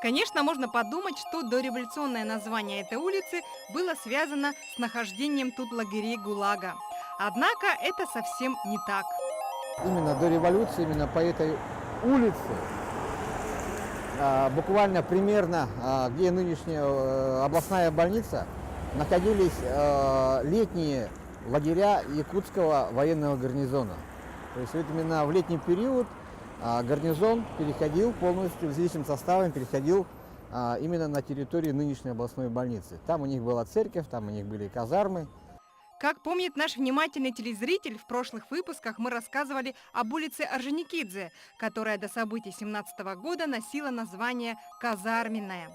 Конечно, можно подумать, что дореволюционное название этой улицы было связано с нахождением тут лагерей ГУЛАГа. Однако это совсем не так. Именно до революции, именно по этой улице, буквально примерно, где нынешняя областная больница, находились летние лагеря Якутского военного гарнизона. То есть вот именно в летний период гарнизон переходил полностью, в личным составом переходил именно на территорию нынешней областной больницы. Там у них была церковь, там у них были казармы. Как помнит наш внимательный телезритель, в прошлых выпусках мы рассказывали об улице Орджоникидзе, которая до событий 17 года носила название Казарменная.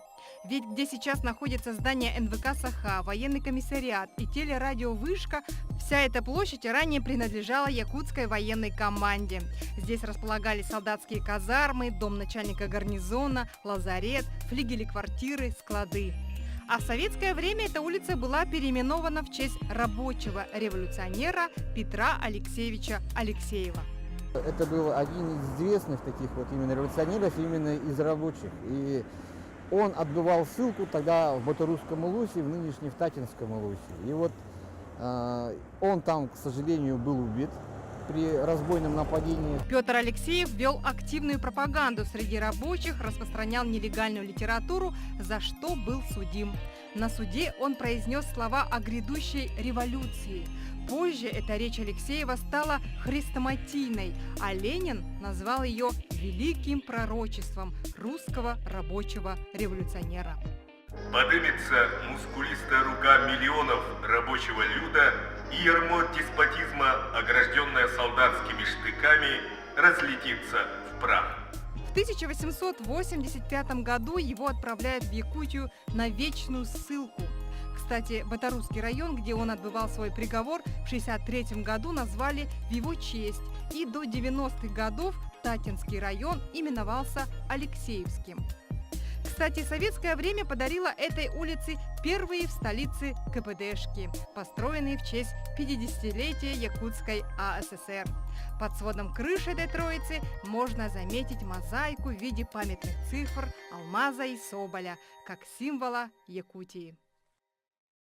Ведь где сейчас находится здание НВК «Саха», военный комиссариат и телерадиовышка, вся эта площадь ранее принадлежала якутской военной команде. Здесь располагались солдатские казармы, дом начальника гарнизона, лазарет, флигели квартиры, склады. А в советское время эта улица была переименована в честь рабочего революционера Петра Алексеевича Алексеева. Это был один из известных таких вот именно революционеров, именно из рабочих. И он отбывал ссылку тогда в Батурусском Улусе, в нынешнем Татинском Улусе. И вот он там, к сожалению, был убит при разбойном нападении. Петр Алексеев вел активную пропаганду среди рабочих, распространял нелегальную литературу, за что был судим. На суде он произнес слова о грядущей революции. Позже эта речь Алексеева стала хрестоматийной, а Ленин назвал ее великим пророчеством русского рабочего революционера. Подымется мускулистая рука миллионов рабочего люда, и ярмо деспотизма, огражденное солдатскими штыками, разлетится в прах. В 1885 году его отправляют в Якутию на вечную ссылку. Кстати, Батарусский район, где он отбывал свой приговор, в 1963 году назвали в его честь, и до 90-х годов Татинский район именовался Алексеевским. Кстати, советское время подарило этой улице первые в столице КПДшки, построенные в честь 50-летия Якутской АССР. Под сводом крыши этой троицы можно заметить мозаику в виде памятных цифр, алмаза и соболя, как символа Якутии.